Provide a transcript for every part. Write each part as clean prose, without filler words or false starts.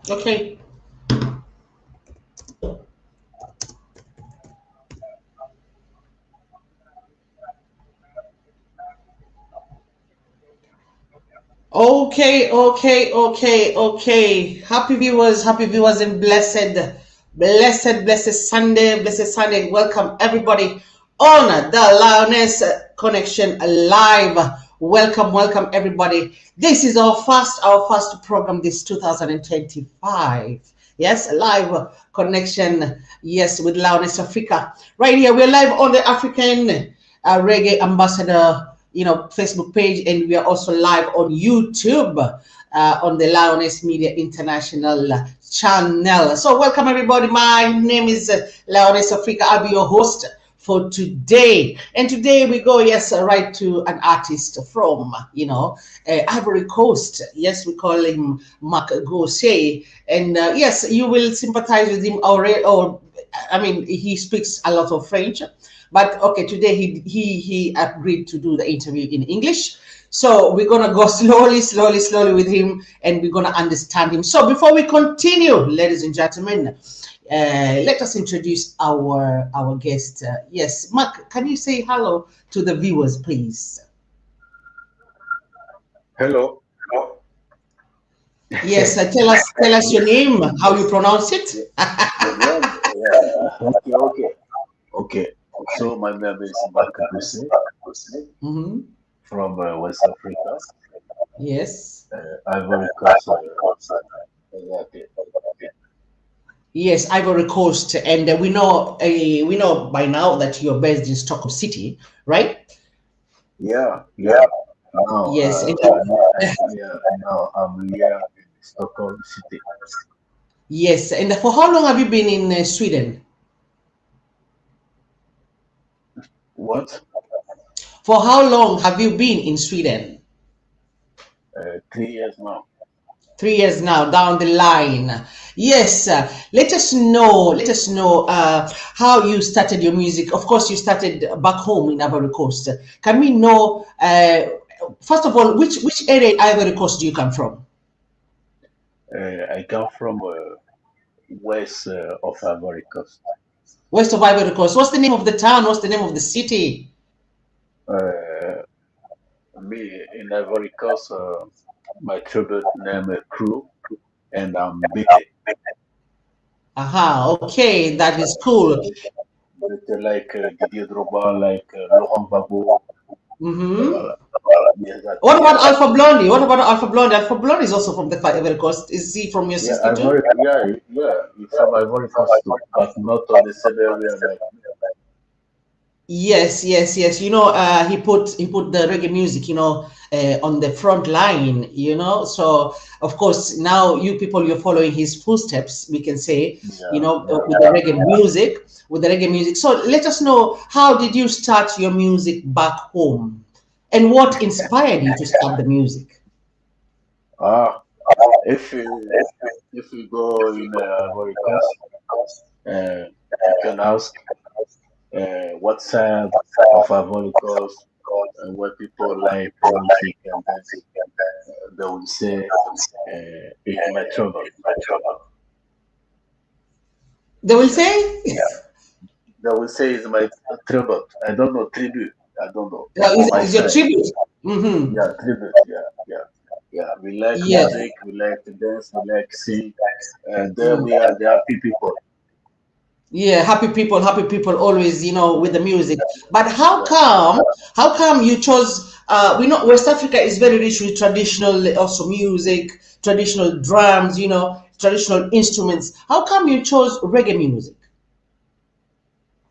Okay. Okay. Happy viewers, and blessed Sunday, blessed Sunday. Welcome everybody on the Lioness Connection live. Welcome everybody. This is our first program this 2025. Yes, live connection. Yes, with Lioness Afrika. Right here, we're live on the African Reggae Ambassador, Facebook page, and we are also live on YouTube on the Lioness Media International channel. So, welcome everybody. My name is Lioness Afrika. I'll be your host for today. And today we go, yes, right to an artist from, Ivory Coast. Yes, we call him Gosse. And yes, you will sympathize with him already. Or, I mean, he speaks a lot of French. But okay, today he agreed to do the interview in English. So we're gonna go slowly with him, and we're gonna understand him. So before we continue, ladies and gentlemen, let us introduce our guest. Yes, Mark, can you say hello to the viewers, please? Hello. Yes, tell us your name, how you pronounce it. Okay. So my name is Gosse Mhm. from West Africa, Yes. Ivory Coast. Okay. Yes, Ivory Coast, and we know by now that you're based in Stockholm City, right? Yeah. Now, Yes, and now I'm here in Stockholm City. yes, and for how long have you been in Sweden? What? For how long have you been in Sweden? 3 years now. 3 years now, down the line. Yes, let us know how you started your music. Of course, you started back home in Ivory Coast. Can we know, first of all, which area in Ivory Coast do you come from? I come from west of Ivory Coast. West of Ivory Coast. What's the name of the town? What's the name of the city? Uh, Me in Ivory Coast, my tribute name is Crew, and I'm BT. Aha, okay, that is cool. BT like Didier Drogba, like Laurent Gbagbo. Mm-hmm. Voilà. Yes, that What is. about Alpha Blondie? What about Alpha Blondie? Alpha Blondie is also from the Ivory Coast. Is he from your Yeah, sister too? he's from Ivory Coast too, but not on the same area like me. Yes. He put the reggae music, on the front line. So of course now you people you're following his footsteps. We can say, Yeah. with the reggae music, So let us know, how did you start your music back home, and what inspired you to start the music? Ah, if you go in Ivory Coast, you can ask what side of Ivory Coast where people like music, and then they will say it's my trouble. They will Yeah, say, they will say it's my tribute. I don't know tribute. I don't know my is your side. tribute. Mm-hmm. Yeah, tribute. Yeah. We like Yes. music. We like to dance. We like sing. And then we are the happy people. Yeah, happy people always, with the music. But Yeah. how come you chose, we know West Africa is very rich with traditional also music, traditional drums, traditional instruments. How come you chose reggae music?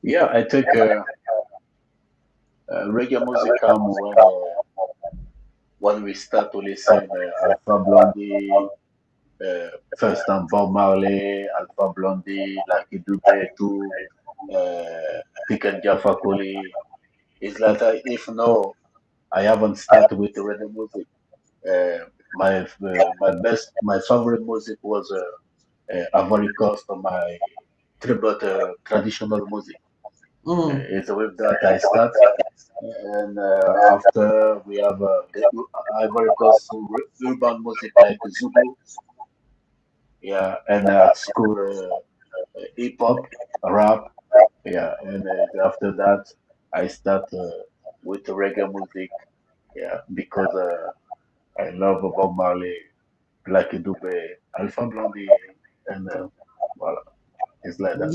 Yeah, I think reggae music come when we start to listen Alpha Blondie, first time Bob Marley, Alpha Blondie, Lucky Dube too, Pick and Jaffa Koli. It's like if no, I haven't started with the reggae music. My favorite music was Ivory Coast, my tribute traditional music. Mm. It's with that I start, and after we have the Ivory Coast urban music like Zulu. yeah, and at school hip hop, rap, yeah, and after that I start with reggae music, yeah, because I love Bob Marley, Black Dube, Alpha Blondie, and voilà, it's like that.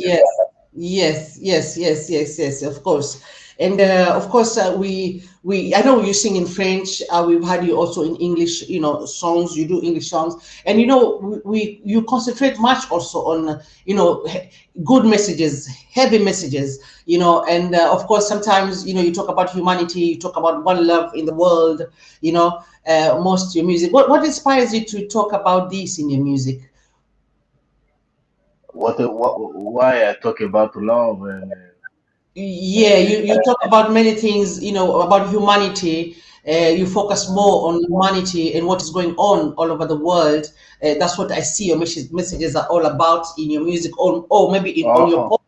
Yes, yes. Of course, and of course, we. I know you sing in French. We've had you also in English. You know, songs. You do English songs, and you know, you concentrate much also on good messages, heavy messages. You know, and of course, sometimes you talk about humanity. You talk about one love in the world. You know, most your music. What inspires you to talk about this in your music? Why I talk about love and Yeah, you talk about many things, about humanity. You focus more on humanity and what is going on all over the world. That's what I see your messages are all about in your music, or maybe on your uh-huh, post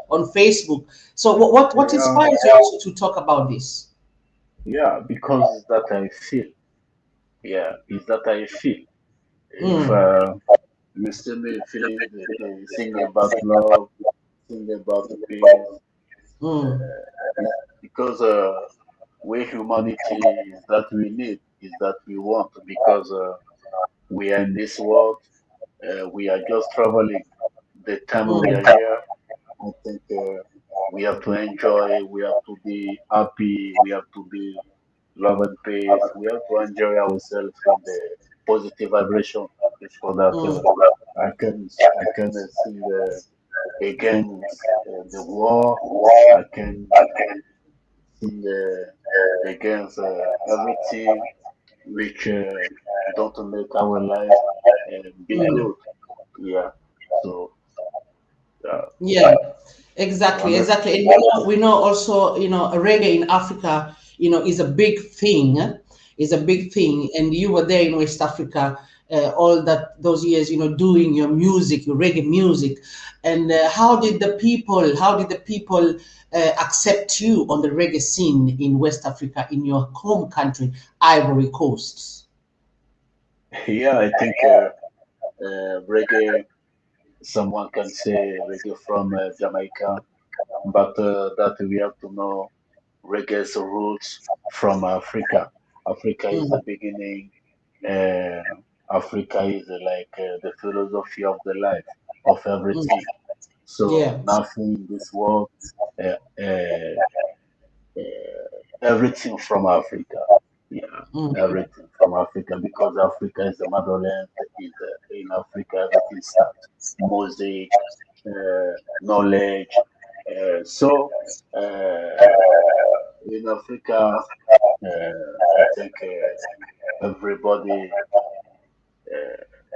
on Facebook. So what yeah, inspires you also to talk about this? yeah, because it's that I feel, yeah, it's that I feel. If Mm, you see me feeling sing about love, sing about peace, mm, it's because we humanity is that we need, is that we want, because we are in this world, we are just traveling. The time we are mm, here, I think we have to enjoy, we have to be happy, we have to be love and peace, we have to enjoy ourselves in the positive vibration. It's for that mm. I can sing against the war. I can sing against everything which don't make our life be Mm. good. Yeah. So Yeah, you exactly, understand? exactly. And we know also, reggae in Africa, is a big thing, is a big thing. And you were there in West Africa, all those years, doing your music, your reggae music. And how did the people accept you on the reggae scene in West Africa, in your home country, Ivory Coast? Yeah, I think reggae. Someone can say reggae from Jamaica, but that we have to know reggae's roots from Africa. Africa is the Mm, beginning. Uh, Africa is like the philosophy of the life of mm, everything. So yeah. nothing in this world, uh, uh, everything from Africa. Yeah, Mm, everything from Africa because Africa is the motherland. Is in Africa everything starts. Music, knowledge. So in Africa, I think everybody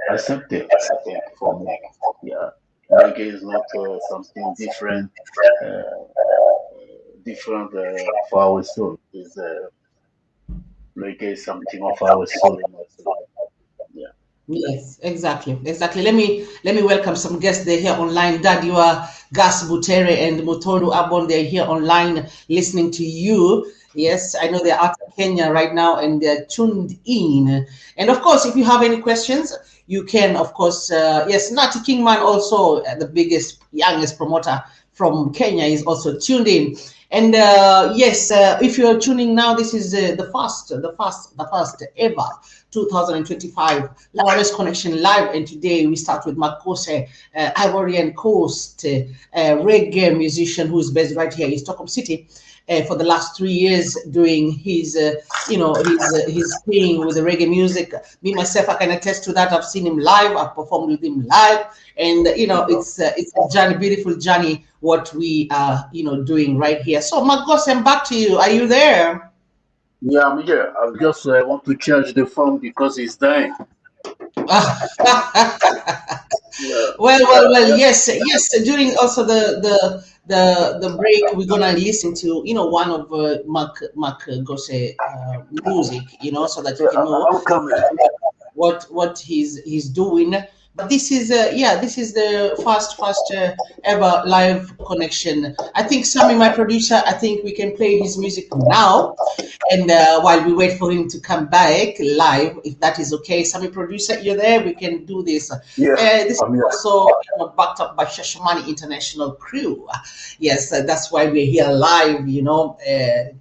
accept it. I think for me, yeah, reggae is not something different for our soul. Is reggae is something of our soul in Africa. Yeah. Yes, exactly, exactly. Let me welcome some guests. They're here online. Dadua, Gas Butere, and Mutondo Abon. They're here online listening to you. Yes, I know they're out of Kenya right now and they're tuned in. And of course, if you have any questions, you can, of course, yes, Natty Kingman, also the biggest, youngest promoter from Kenya, is also tuned in. And yes, if you're tuning now, this is the first ever 2025 Lioness Connection Live. And today we start with Gosse, Ivorian Coast, reggae musician who is based right here in Stockholm City. For the last 3 years, doing his thing with the reggae music. Me myself, I can attest to that. I've seen him live. I've performed with him live, and it's a journey, beautiful journey. What we are doing right here. So, Magos, I'm back to you. Are you there? Yeah, I'm here. I just want to charge the phone because it's dying. Yeah. Well. Yes. During also the break, we're gonna listen to one of Mark Gosse music, so that you Yeah, can know I'm coming. what he's doing. But this is the first ever live connection. I think Sammy, my producer, I think we can play his music now, And while we wait for him to come back live, if that is okay, Sammy producer, you're there. We can do this. Yeah, This is I'm here. also backed up by SHASHAMANE International Crew. Yes, that's why we're here live.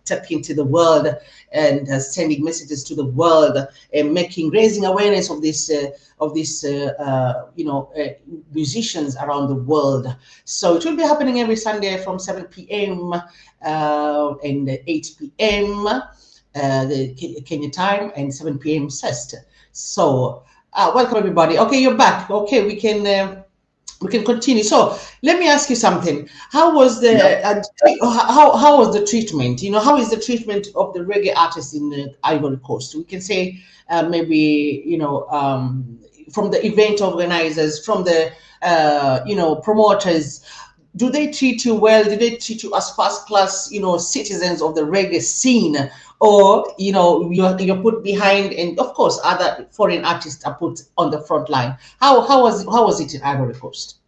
Tapping to the world and sending messages to the world and raising awareness of this. Musicians around the world. So it will be happening every Sunday from 7 p.m. And 8 p.m. The Kenya time and 7 p.m. CEST. So welcome everybody. Okay, you're back. Okay, we can continue. So let me ask you something. How was the how was the treatment? How is the treatment of the reggae artists in the Ivory Coast? We can say maybe from the event organizers, from the promoters. Do they treat you well? Do they treat you as first class citizens of the reggae scene, or you're put behind, and of course other foreign artists are put on the front line? How was it in Ivory Coast?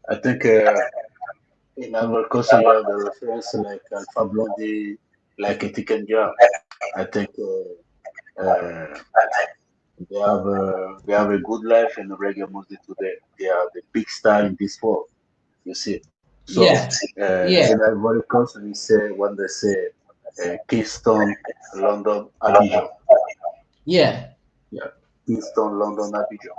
I think in Ivory Coast you have the reference like Alpha Blondy, like Tikenja. I think they have a good life in reggae music today. They are the big star in this world. You see. So Yeah, yeah, in Ivory Coast we say when they say Kingston, London, Abidjan. yeah, Yeah, Kingston, London, Abidjan.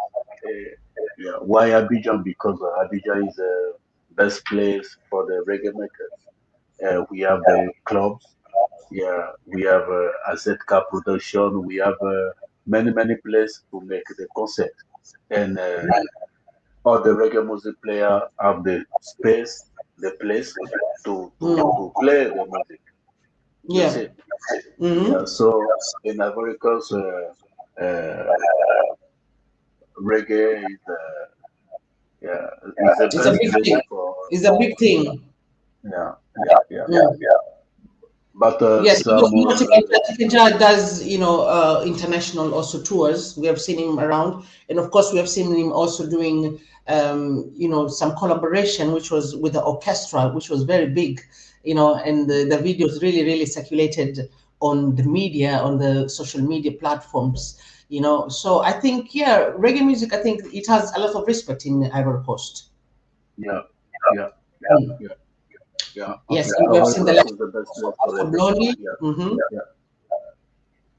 Yeah, why Abidjan? Because Abidjan is the best place for the reggae makers. We have the clubs. Yeah, we have AZK production. We have many places to make the concert, and all the reggae music player have the space, the place to play the music. You yeah. see, Hmm. yeah. So in Ivory Coast, reggae is yeah is the It's a best big thing. music for It's a big thing. yeah yeah. But Yes, some Tikenja does, international also tours. We have seen him around, and of course, we have seen him also doing, some collaboration, which was with the orchestra, which was very big, and the videos really circulated on the media, on the social media platforms, So I think, yeah, reggae music, I think it has a lot of respect in Ivory Coast. yeah yeah Mm. yeah yeah. Yes, and we have Ivory seen the Coast likes is the best of place for Alpha reggae. Blondy. Yeah Hmm. yeah.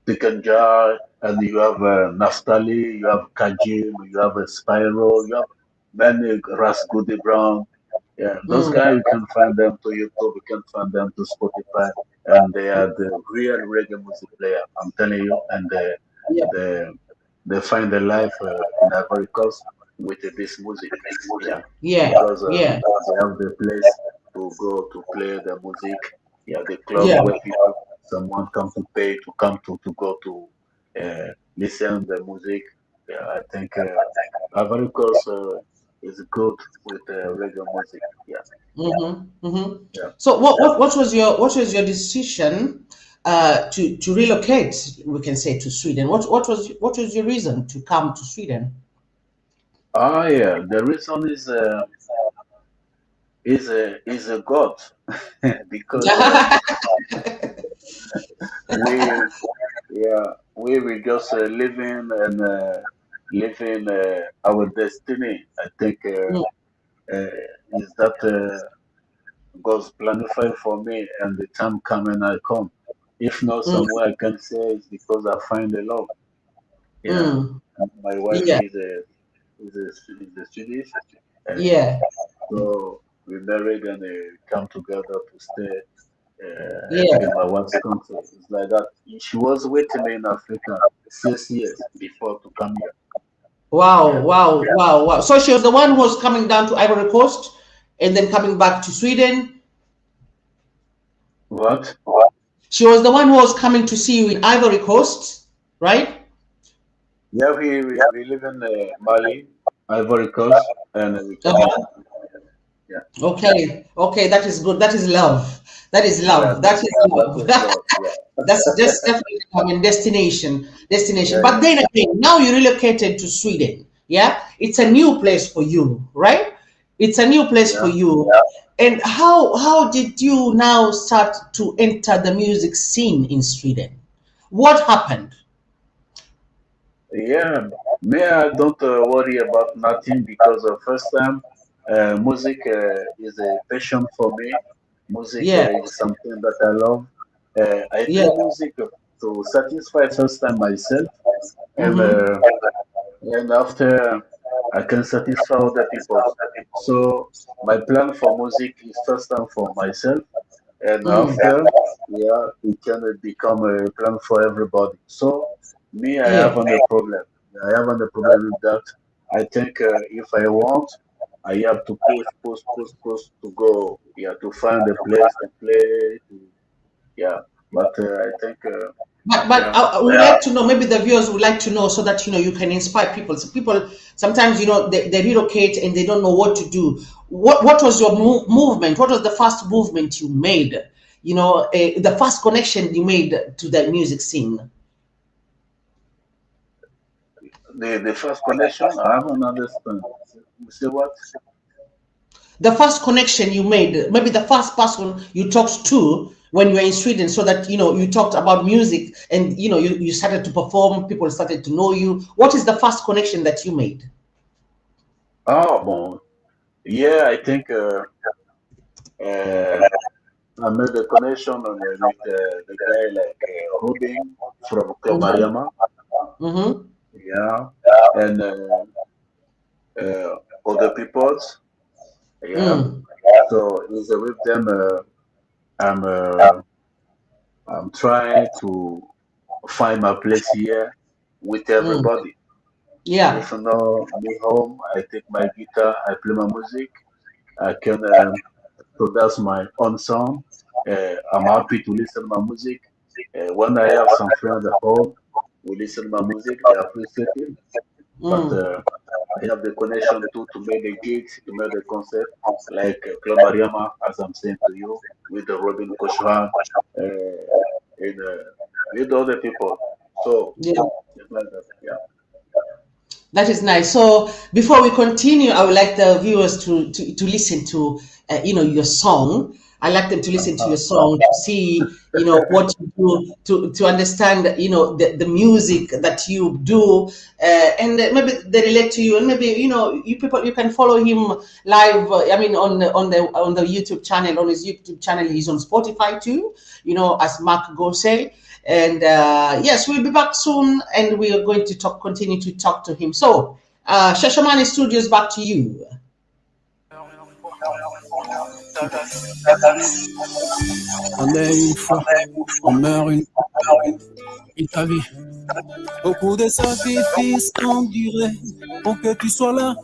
Tikenja, and you have Naftali, you have Kajim, you have Spyro, you have many Ras Goody Brown. Yeah, those Mm. guys you can find them to YouTube, you can find them to Spotify, and they are the real reggae music player. I'm telling you, and Yeah. they they find their life in Ivory Coast with this music. Yeah, Yeah, because yeah, they have the place to go to play the music. Yeah, the club yeah, where people someone come to pay to come to go to listen the music. Yeah, I think Ivory Coast is good with reggae music. Yeah, yeah. So what was your decision to relocate? We can say to Sweden. What was your reason to come to Sweden? Ah, yeah. The reason is a God because we we were just living our destiny. I think is that God's planified for me, and the time coming I come. If not Mm, somewhere I can say it's because I find the love. Yeah, mm, my wife yeah, is a Swedish, and yeah, so we married and come together to stay yeah. in my wife's country. It's like that. She was waiting me in Africa 6 years before to come here. Wow, Yeah. wow, wow, wow. So she was the one who was coming down to Ivory Coast and then coming back to Sweden. What? She was the one who was coming to see you in Ivory Coast, right? Yeah, we live in Mali, Ivory Coast, and we come here. Uh-huh. Yeah. Okay, okay, that is good. That is love. That is Yeah, love. That is that love. is love. Yeah. That's definitely, destination. Yeah, But yeah. then again, now you relocated to Sweden. Yeah, it's a new place for you, right? It's a new place for Yeah. you. And how did you now start to enter the music scene in Sweden? What happened? Yeah, me, I don't worry about nothing because first time, music is a passion for me. Music Yeah, is something that I love. I yeah. play music to satisfy first time myself, and Mm-hmm. uh, and after I can satisfy other people. So my plan for music is first time for myself, and Mm. after, yeah, it can become a plan for everybody. So me, I Yeah. haven't a problem. I haven't a problem with that. I think if I want, I have to push to go, yeah, to find a place to play, yeah. But I think, But yeah, we would like to know, maybe the viewers would like to know so that you can inspire people. So people sometimes they relocate and they don't know what to do. What was your movement? What was the first movement you made? The first connection you made to the music scene. the first connection, I haven't understand. You say what? The first connection you made, maybe the first person you talked to when you were in Sweden, so that you talked about music and you started to perform, people started to know you. What is the first connection that you made? Oh, bon. Yeah, I think uh, I made a connection with the guy like Rubin from Club Mm-hmm. Mariama. Mm-hmm. Yeah, and other peoples. Yeah, Mm. so is with them. I'm uh, I'm trying to find my place here with Mm. everybody. Yeah. If you know me home, I take my guitar, I play my music. I can produce my own song. I'm happy to listen to my music. When I have some friends at home who listen to my music, they appreciate it. But Mm. I have the connection to make the gigs, to make the concert, like Club Mariama, as I'm saying to you, with the Robin Koshran, and with other people. So, Yeah. it's like that, yeah. That is nice. So before we continue, I would like the viewers to listen to your song. I like them to listen to your song to see what you do to understand the music that you do, and maybe they relate to you, and maybe you can follow him live. I mean on the YouTube channel, on his YouTube channel. He's on Spotify too, as Mark Gosse. And yes, we'll be back soon, and we are going to continue to talk to him. So, Shashamane Studios, back to you. On est une fois, on meurt une fois, et ta vie. Beaucoup de sacrifices endurés pour que tu sois là.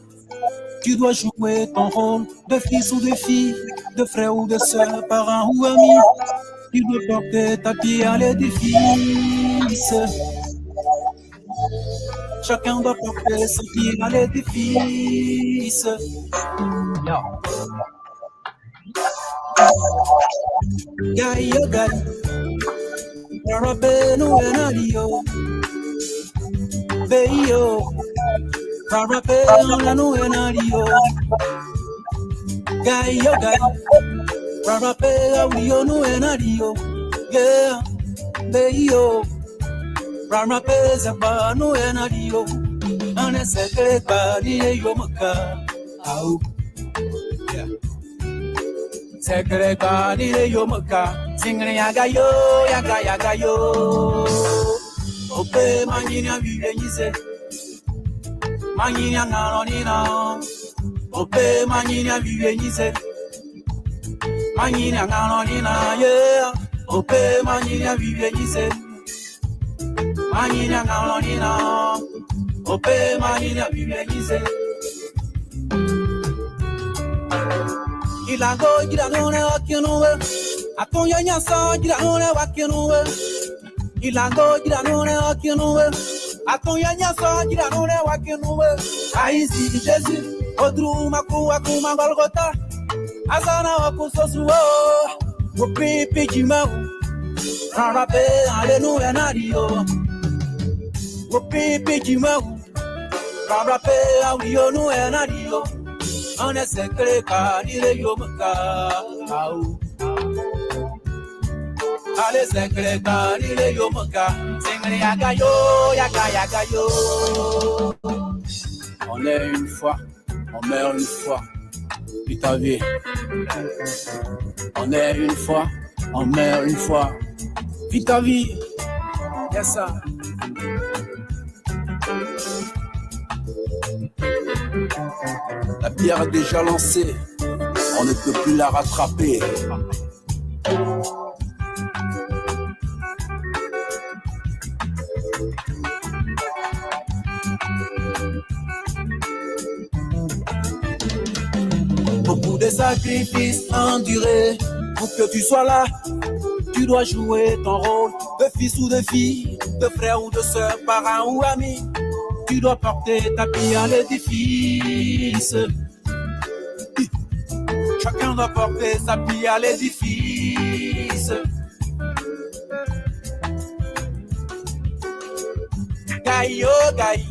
Tu dois jouer ton rôle de fils ou de fille, de frère ou de soeur, parent ou ami. Tu dois porter ta pierre à l'édifice. Chacun doit porter sa pierre à l'édifice. Gaïo, gaïo, Rabbeinu enadio, Beyo, Rabbeinu enadio, Gaïo, gaïo, Rabbeinu enadio, yeah, Beyo, Rabbeinu enadio, Ane sekre ni yomaka, au. Sekretari de Yomaka, singing Yagayo, Yaga Yagayo. Ope Manina Vivenise, Manina Nanonina. Ope Manina Vivenise, Manina Nanonina, yeah. Ope Manina Vivenise, Manina Nanonina. Ope Manina Vivenise. Ilago giranone wakinuwe, atonya nyasa giranone wakinuwe. Ilago giranone wakinuwe, atonya nyasa giranone wakinuwe. Aizi Jésus, odru maku akuma Golgotha, azana wakusosuo, wopipi jimau, rarape aleluya nadio, wopipi jimau, rarape aulionu nadio. on est secreta ni le yomka au allez secreta ni le yomka singri yaga yo on est une fois on meurt une fois puis ta vie on est une fois on meurt une fois puis ta vie yes ça. La pierre est déjà lancée, on ne peut plus la rattraper. Beaucoup de sacrifices endurés pour que tu sois là. Tu dois jouer ton rôle de fils ou de fille, de frère ou de soeur, parent ou ami. Tu dois porter ta vie à l'édifice. Chacun doit porter sa vie à l'édifice. Gaïo, gaï,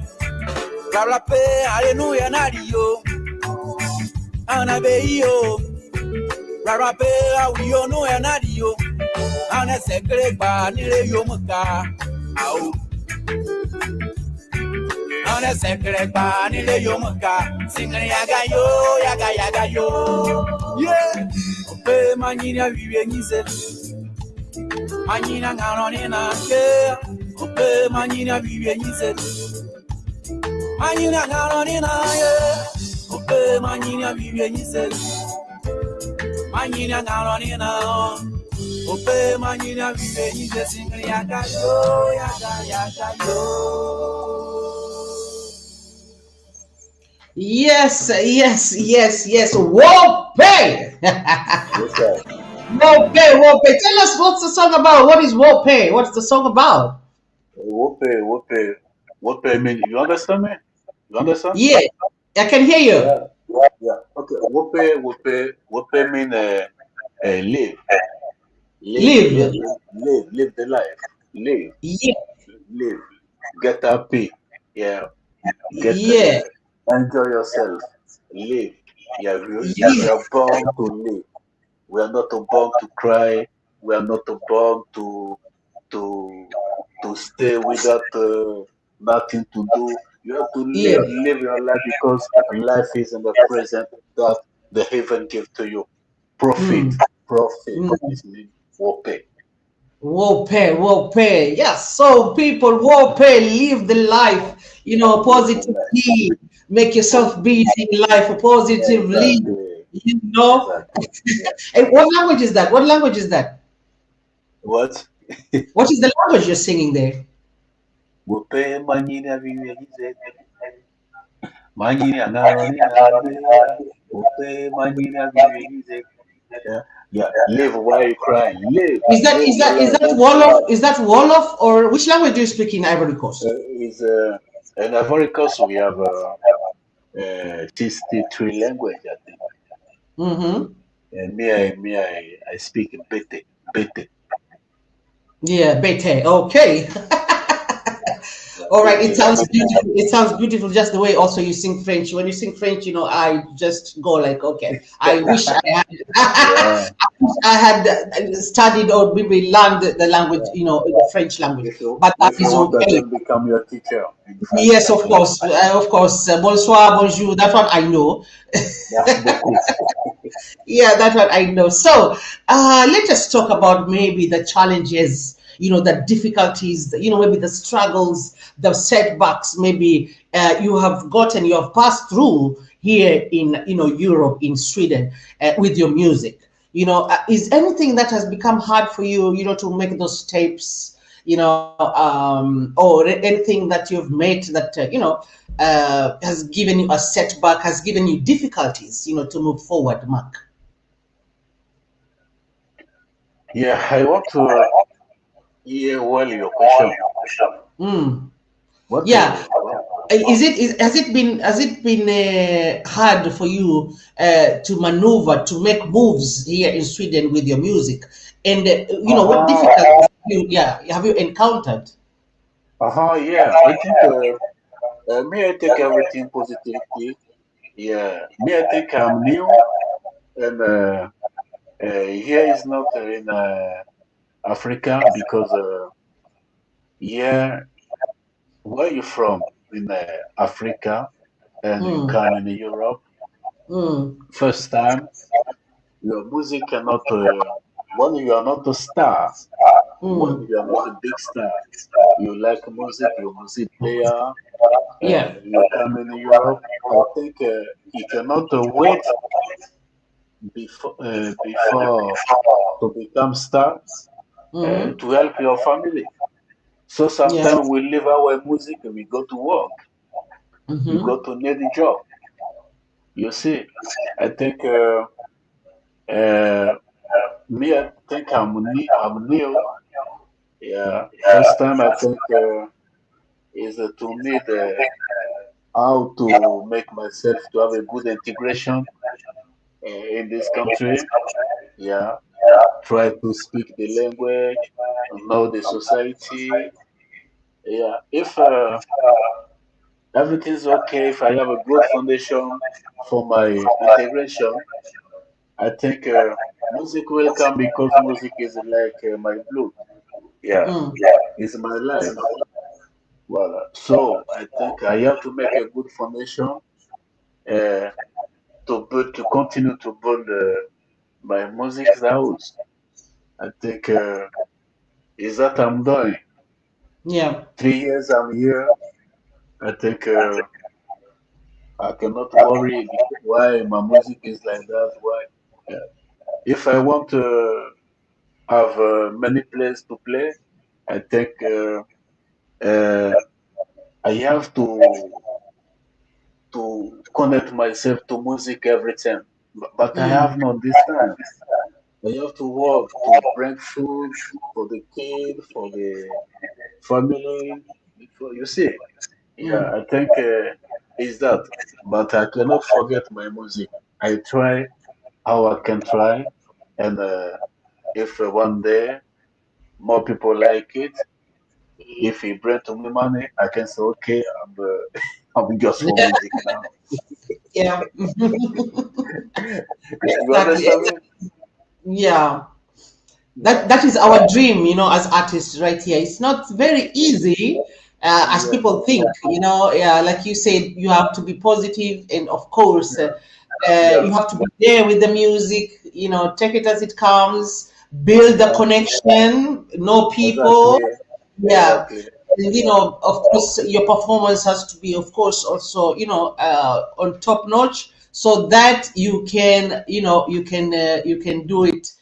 car la paix, alléluia, nadio. Anabeio, car la paix, aouyo, no, nadio. Ana secret, ba, ni le yomuka. Aou. On est secret pas ni le yomuka singri yaga yo yeah ope manyina vivengize manyina ngaloni na ke ope manyina vivengize manyina ngaloni na ye ope manyina vivengize manyina ngaloni na ope manyina vivengize singri yaga yo. Yes. Wope! Wope. Tell us what's the song about. What is Wope? What's the song about? Wope mean, you understand me? You understand? Yeah, I can hear you. Yeah. Okay. Wope mean live. Live the life. Live. Yeah. Live. Get happy. Yeah. Enjoy yourself. Live. Yeah, we are born to live. We are not born to cry. We are not born to stay without nothing to do. You have to live your life because life is in the present that the heaven give to you. Profit. This means Wope. Wope. Yes. So people, Wope, live the life, positively. Make yourself busy in life positively, Exactly. And what language is that? What language is that? What? What is the language you're singing there? Wope manyina vivengize. Manyina Wope manyina vivengize. Yeah. Live while you cry. Live. Is that Wolof? Is that Wolof, or which language do you speak in Ivory Coast? In Ivory Coast we have 63 language, I think. Mm-hmm. And me, I speak Bete. Yeah, Bete. Okay. All right. It sounds beautiful. It sounds beautiful. Just the way also you sing French. When you sing French, I just go like, okay. I wish I had. Yeah. I had studied or maybe learned the language, the French language. But that is okay. Become your teacher. Yes, of course. Bonsoir, bonjour. That one I know. Yeah, that one I know. So let us talk about maybe the challenges, the difficulties, maybe the struggles, the setbacks, maybe you have passed through here in, Europe, in Sweden, with your music. Is anything that has become hard for you, to make those tapes, or anything that you've made that, has given you a setback, has given you difficulties, to move forward, Mark? Yeah, I want to hear well your question. What Yeah. Has it been hard for you to maneuver, to make moves here in Sweden with your music? And what difficulties have you encountered? Yeah. I think I take everything positively. Yeah, me, I think I'm new, and here is not in Africa because yeah, where you from? In Africa, and you Mm, come in Europe. mm, First time, your music cannot. When you are not a star, when mm. you are not a big star, you like music, you're a music player, Yeah. you come in Europe. I think you cannot wait before to become star Mm-hmm. to help your family. So Yeah. sometimes we leave our music and we go to work. We Mm-hmm. go to need a job. You see, I think uh, me, I think I'm new. Yeah, first time I think is to me the how to make myself to have a good integration in this country. Yeah, try to speak the language, know the society. Yeah, if everything's okay, if I have a good foundation for my integration, I think music will come because music is like my blood. Yeah, Mm. it's my life. Well, so I think I have to make a good foundation uh, to continue to build my music house. I think is that I'm doing. Yeah. 3 years I'm here. I think I cannot worry why my music is like that. Why? Uh, if I want to have many plays to play, I think uh, I have to connect myself to music every time. But I Mm. have not this time. I have to work to bring food for the kid, for the family. You see, yeah, Mm. I think is that. But I cannot forget my music. I try how I can try, and if one day more people like it, if he bring to me money, I can say okay, I'm just for music now. Yeah. You Exactly. understand me? Yeah. Yeah, That is our dream, as artists right here. It's not very easy, as yeah, people think. Yeah, like you said, you have to be positive, and of course, yeah, yeah. you have to be there with the music. Take it as it comes, build the Exactly, connection, know people. exactly, Yeah. exactly. And, Yeah, of course, your performance has to be, of course, also, on top notch, so that you can do it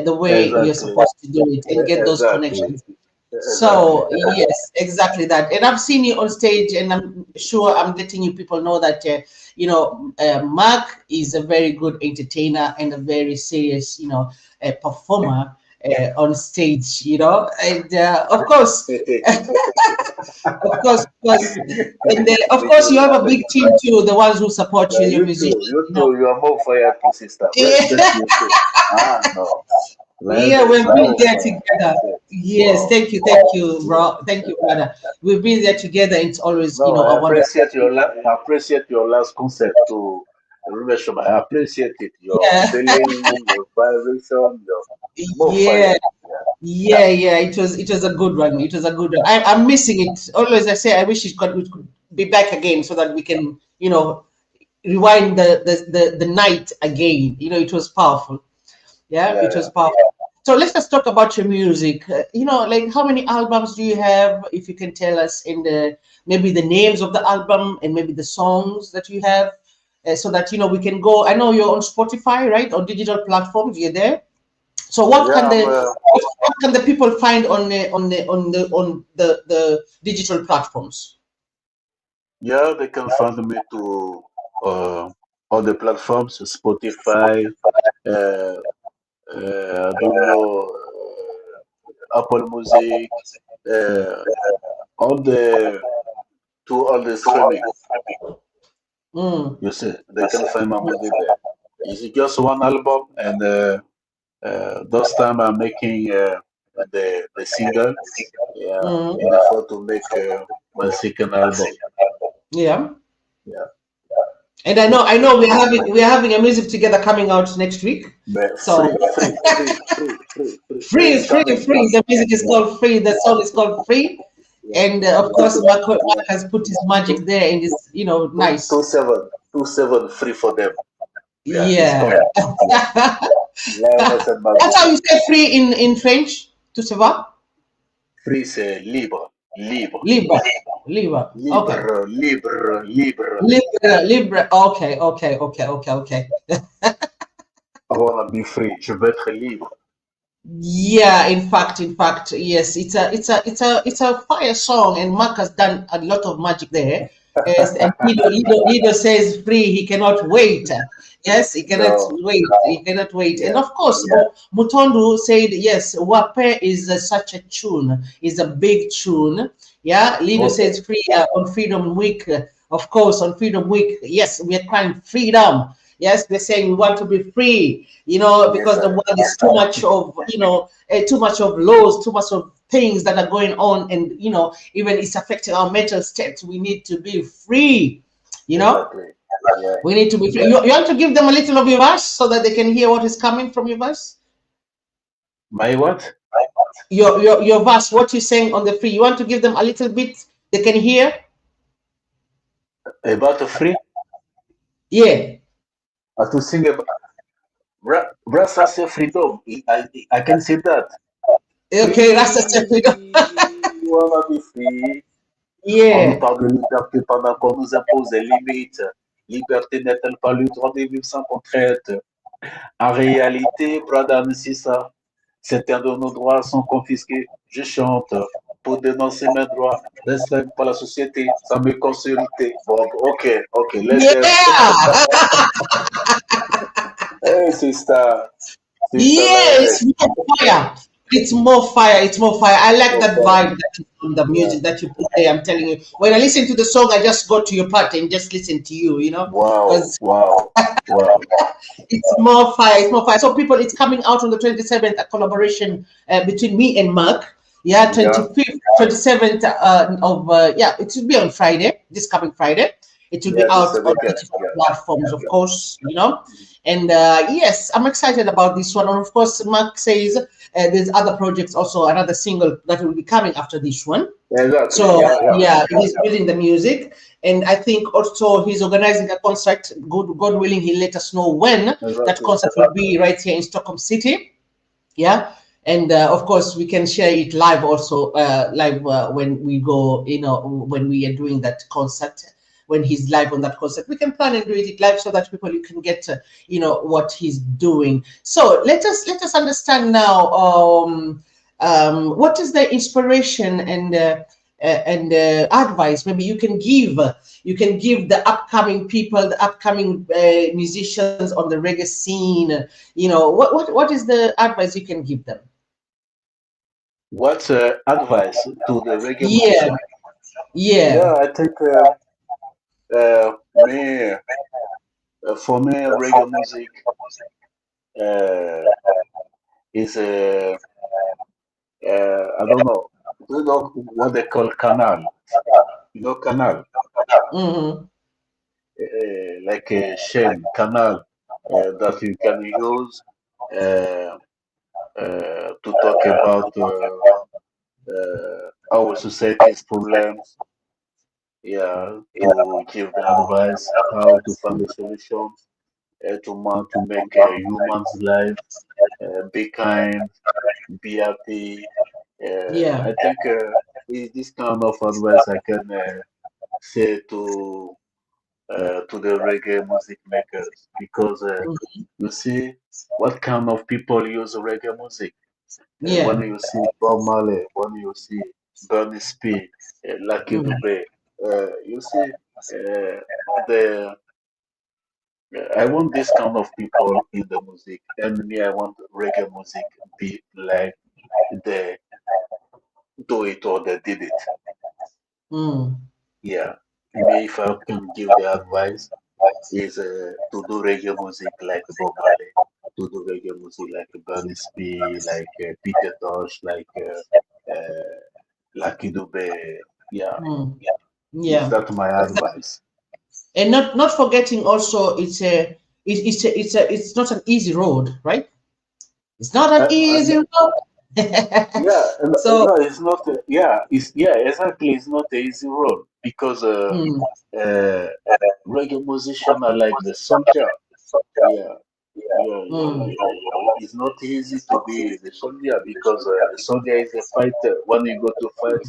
the way you're exactly, supposed to do it and get those exactly, connections. exactly. So yes, exactly that. And I've seen you on stage, and I'm sure I'm letting you people know that Mark is a very good entertainer and a very serious, performer on stage. And of course, and of Me course, you too. have a big team too, the ones who support you, Yeah, your you too. musicians. You too. You are more fire to sister. Thank you too. Ah, no. Yeah, Lioness, we've I'm been more there fire. together. Yeah. Yes, Wow. thank you, Yeah. bro. Thank you, brother. We've been there together. It's always, No, a I wonderful. appreciate I appreciate your last concept to Rumesham. I appreciate it. Your Yeah, feeling, your vibration, your more yeah, fire. Yeah. yeah. It was a good one. It was a good one. I'm missing it. Always I say I wish it could be back again so that we can, rewind the night again. It was powerful. Yeah, Yeah, it was yeah. powerful. So let's just talk about your music. Like how many albums do you have? If you can tell us in maybe the names of the album and maybe the songs that you have, so that we can go. I know you're on Spotify, right? On digital platforms, you're there. So what Yeah, can I'm, the people find on the digital platforms? yeah, they can find me to uh, all the platforms, Spotify, uh, I don't know, Apple Music, uh, all the all the streaming. Mm. You see, they can find my music there. It's just one album, and those time I'm making the single, yeah, Mm. before to make my second album. Yeah. Yeah. And I know we're having a music together coming out next week. But So free. It's coming. The music is called Free. The song is called Free. Yeah. And of course, Mark has put his magic there, and it's nice. 27 free for them. Yeah. Lioness Ambassador. That's how you say free in French. Tout ça va? Free, c'est libre. Libre. Libre. Libre. Libre. Libre. Libre. Libre. Okay. I wanna be free. Je veux être libre. Yeah, in fact, yes, it's a fire song, and Mark has done a lot of magic there. Yes, and Lido says free, he cannot wait. Yes, he cannot wait. He cannot wait. And of course, Mutondu said yes. Wape is such a tune. Is a big tune. Yeah, Lido says free on Freedom Week. Of course, on Freedom Week, yes, we are crying freedom. Yes, we're saying we want to be free, because the world is too much of, too much of laws, too much of things that are going on, and even it's affecting our mental state. We need to be free, Exactly. Yeah. We need to be free. You want to give them a little of your verse so that they can hear what is coming from your verse? My what? Your verse, what you're saying on the free. You want to give them a little bit they can hear? About the free? Yeah. To sing about Rasta freedom. I can say that. Okay, Rasta freedom. You wanna be free. Yeah. On nous parle de liberté pendant qu'on nous impose des limites. Liberté n'est-elle pas le droit de vivre sans contrainte? En réalité, brother, c'est ça. Certains de nos droits sont confisqués. Je chante pour dénoncer mes droits. Respect pour la société, ça me consulter. Bon, ok, let's go. Hey, sister. Yes, it's more fire. I like that vibe that you put on the music that you put there. I'm telling you, when I listen to the song, I just go to your part and just listen to you. Wow. It's more fire. So people, it's coming out on the 27th, a collaboration between me and Mark. Yeah, 25th, 27th it will be on Friday, this coming Friday. It will be out on digital platforms, of course, And yes, I'm excited about this one. And of course, Mark says there's other projects also, another single that will be coming after this one. Exactly. So he's building the music. And I think also he's organizing a concert. God willing, he'll let us know when that concert will be right here in Stockholm City. Yeah. And of course, we can share it live also, when we go, when we are doing that concert. When he's live on that concert, we can plan and do it live so that people can get what he's doing. So let us understand now what is the inspiration and advice maybe you can give the upcoming people, the upcoming musicians on the reggae scene. What is the advice you can give them? What advice to the reggae musician? Yeah, I think for me, reggae music is I don't know. Do you know what they call canal? Canal. Mm-hmm. Like a chain canal that you can use to talk about our society's problems. To give the advice how to find a solution to make a human's life be kind, be happy. I think is this kind of advice I can say to the reggae music makers, because you see what kind of people use reggae music. When you see Bob Marley, when you see Bernie Speed, Lucky Dube, you see I want this kind of people in the music, and me, I want reggae music be like they do it or they did it. Me, if I can give the advice, is to do reggae music like Bob Marley, to do reggae music like Bernie Speed, like Peter Tosh, like Lucky Dube. Is that my advice? And not forgetting also, it's not an easy road, right? It's not an easy road. Yeah, So no, it's not. Exactly. It's not an easy road because mm, uh, reggae musicians are like the soldier. Yeah, mm. it's not easy to be the soldier because the soldier is a fighter. When you go to fight,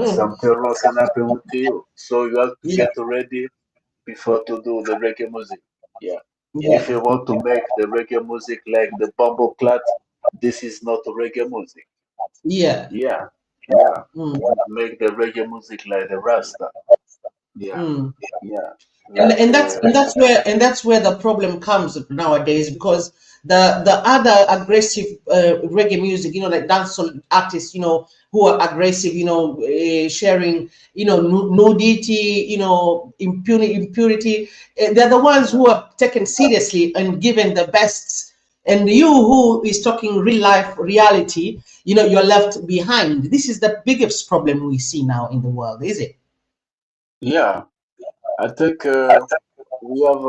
some terror can happen with you. So you have to Yeah, get ready before to do the reggae music. Yeah. If yeah, you want to make the reggae music like the Bumble Clat, this is not reggae music. yeah. Yeah, yeah. Mm, Make the reggae music like the Rasta. Yeah, mm. yeah. and Like that's where the problem comes nowadays, because the other aggressive reggae music, like dancehall artists, who are aggressive, sharing, nudity, impurity, they're the ones who are taken seriously and given the best. And you, who is talking real life reality, you're left behind. This is the biggest problem we see now in the world, is it? yeah. I think we have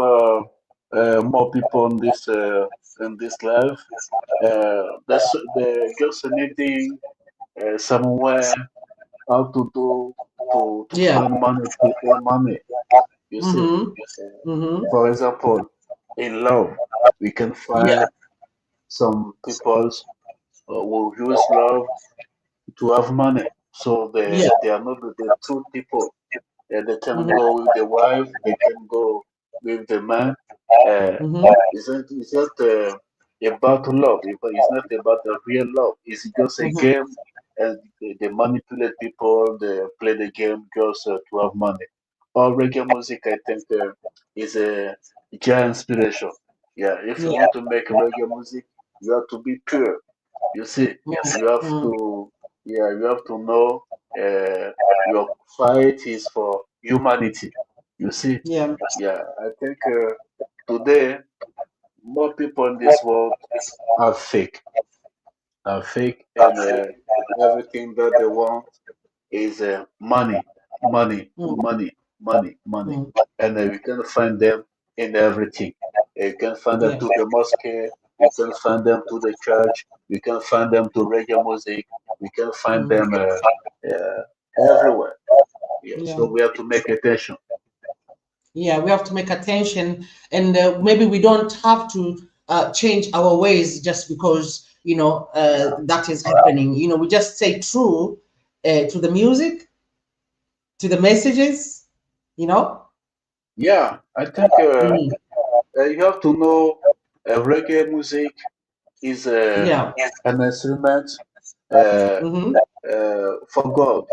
more people in this life. They just needing somewhere how to do to Yeah. find money to earn money. You see, Mm-hmm. Mm-hmm. for example, in love, we can Yeah. find some people who use love to have money. So Yeah. they are not the two people. They can Mm-hmm. go with the wife, they can go with the man. Uh, Mm-hmm. it's not about love. It's not about the real love. It's just a Mm-hmm. game, and they manipulate people. They play the game just to have money. All reggae music, I think, is a giant inspiration. Yeah, if you Yeah. want to make reggae music, you have to be pure. You see, you have Mm-hmm. to, yeah, you have to know your fight is for humanity. You see, Yeah. yeah, I think today more people in this world are fake, and everything that they want is money, money, money, money, money, Mm-hmm. and we can find them in everything. You can find them Yeah. to the mosque, you can find them to the church, you can find them to reggae music, we can find Mm-hmm. them everywhere. Yeah, Yeah. so we have to make attention. Yeah. We have to make attention, and maybe we don't have to change our ways just because that is happening. We just stay true to the music, to the messages. You know. Yeah, I think Mm. you have to know reggae music is Yeah. an instrument uh, Mm-hmm. for God.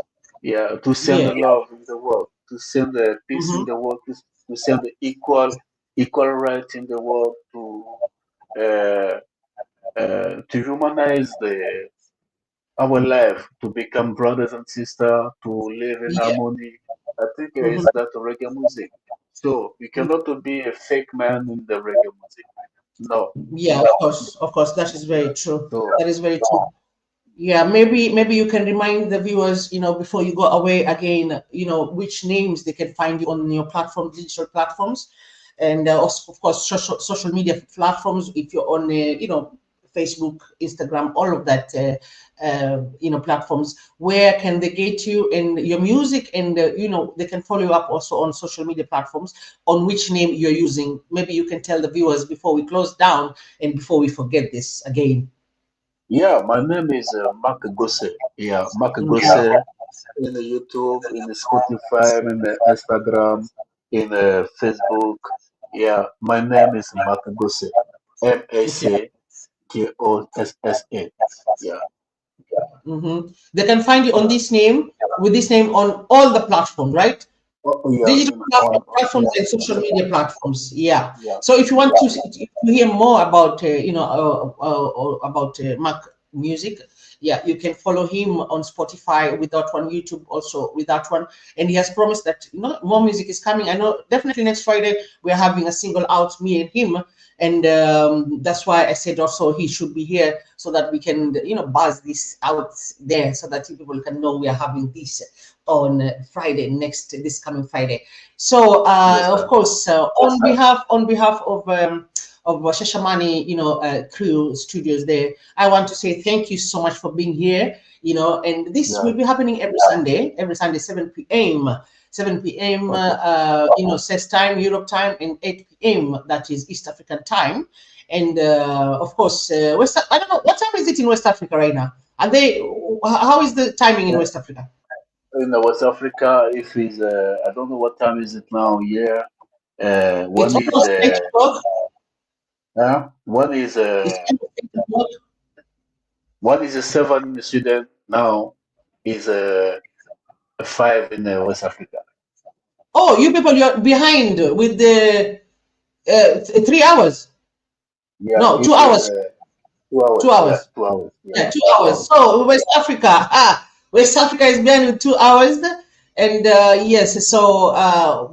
Yeah, to send Yeah. the love in the world, to send the peace in Mm-hmm. the world, to send the equal right in the world, uh, to humanize the our life, to become brothers and sisters, to live in Yeah. harmony. I think Mm-hmm. it's that reggae music. So you cannot be a fake man in the reggae music. No. Yeah. Of course. That is very true. So That is very true. Yeah, maybe you can remind the viewers, before you go away again, which names they can find you on your platform, digital platforms, and also, of course, social media platforms. If you're on, Facebook, Instagram, all of that, platforms. Where can they get you and your music, and they can follow you up also on social media platforms. On which name you're using? Maybe you can tell the viewers before we close down and before we forget this again. yeah, my name is Mark Gosse. Yeah, Mark Mhm. Gosse in the YouTube, in the Spotify, in the Instagram, in the Facebook. Yeah, my name is Mark Gosse. Okay. Mackgossa. Yeah. They can find you on Yeah. this name, with this name, on all the platforms, right? Oh, yeah, Digital in platforms and social media platforms. Yeah. yeah. So if you want to hear more about about Mac music, yeah, you can follow him on Spotify with that one, YouTube also with that one. And he has promised that, you know, more music is coming. I know definitely next Friday we're having a single out, me and him. And that's why I said also he should be here so that we can, you know, buzz this out there so that people can know we are having this on Friday, this coming Friday. So of course, on behalf of SHASHAMANE, you know, crew studios there, I want to say thank you so much for being here, you know, and this will be happening every Sunday, 7 p.m. 7 p.m. You know, CES time, Europe time, and 8 p.m. that is East African time. And of course, I don't know, what time is it in West Africa right now? Are they, how is the timing in West Africa? In West Africa, if it's I don't know what time is it now here. One is a 7 in Sweden now, is 5 in West Africa. Oh, you people, you're behind with the 3 hours. Yeah, no, 2 hours. 2 hours. 2 hours. Yeah, 2 hours. Yeah, 2 hours. So West Africa, West Africa is behind with 2 hours, and yes. So,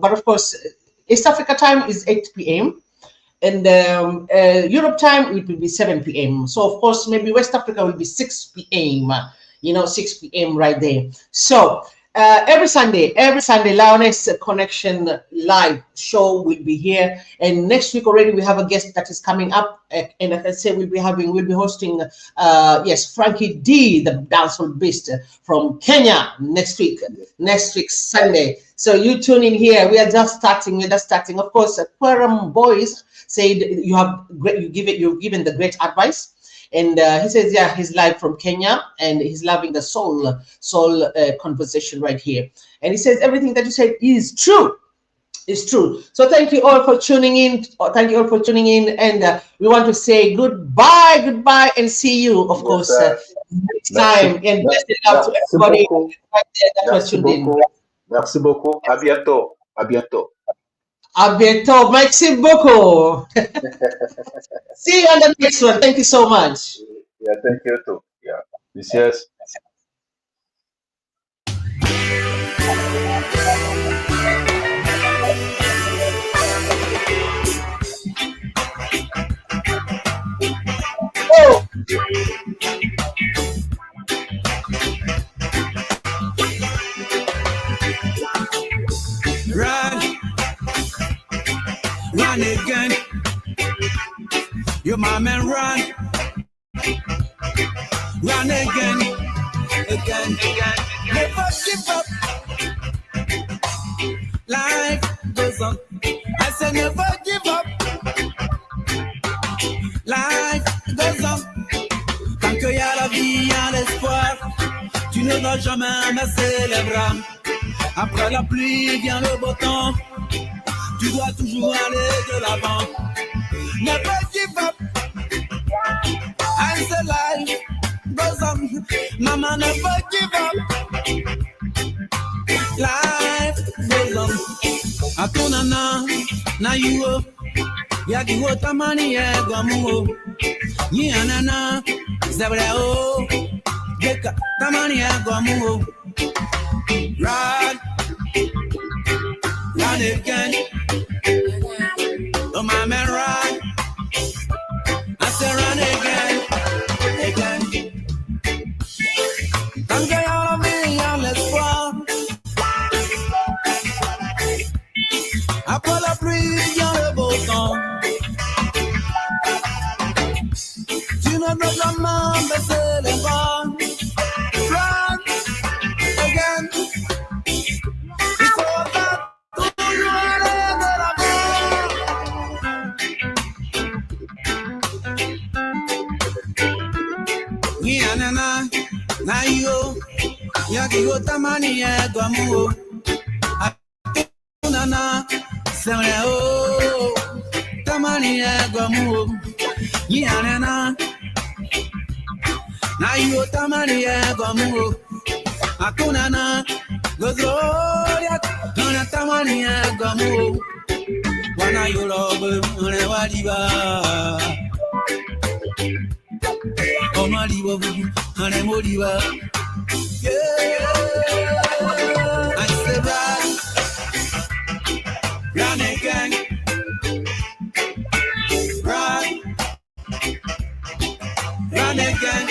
but of course, East Africa time is 8 p.m. and Europe time it will be 7 p.m. So of course, maybe West Africa will be 6 p.m. You know, 6 p.m. right there. So every Sunday, Lioness Connection live show will be here. And next week already we have a guest that is coming up. And like I said, we'll be hosting, yes, Frankie D, the dancehall beast from Kenya next week Sunday. So you tune in here. We are just starting. Of course, Quorum Boys said you've given the great advice. And he says, yeah, he's live from Kenya and he's loving the soul conversation right here. And he says everything that you said is true. It's true. So thank you all for tuning in. And we want to say goodbye, and see you, of course, next time. And best love to everybody right there that was tuned in. Merci beaucoup. À bientôt. À bientôt. Merci beaucoup. See you on the next one. Thank you so much. Yeah, thank you too. Yeah. Yes. Oh. Run again. You my man, run again. Never give up. Life goes on. I said never give up. Life goes on. Tant qu'il y a la vie, il y a l'espoir. Tu ne dois jamais baisser les bras. Après la pluie vient le beau temps. Tu dois toujours aller de l'avant. Never give up. I say life goes on. Mama, never give up. Life goes on. Atunana na you. Yaki wota mani egamu. Ni anana zebreo. Deka tamani egamu. Run again. Oh my man, run. I say run again. Tant qu'il y a la vie, il y a l'espoir. Après la pluie, vient le beau temps. Tu ne dois jamais baisser les bras. Run again. Il faut toujours aller de l'avant. Nianana, nayo, yakigo tamani ya guamu. Atunana, semleo, tamani ya guamu. Nianana, nayo tamani ya guamu. Atunana, gozoria, nona tamani ya guamu. Wana yolobe, nona wadiba. Oh Maliba, honey Moliba. Yeah, I say run again, run again.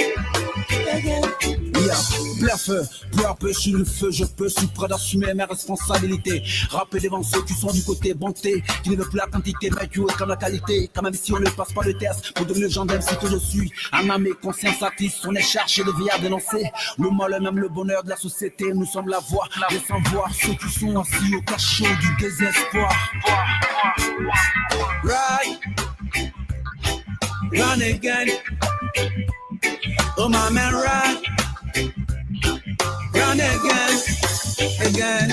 Yeah, bluff, peu à peu je suis le feu, je suis prêt d'assumer mes responsabilités. Rapper devant ceux qui sont du côté bonté, qui ne veulent plus la quantité, mais du haut comme la qualité. Quand même si on ne passe pas le test, pour devenir le gendarme si que je suis. Un âme et conscience actrice, on est chargé de veiller à dénoncer le mal, même le bonheur de la société. Nous sommes la voix, des sans voir ceux qui sont assis au cachot du désespoir. Right, run again. Oh my man, run again, again.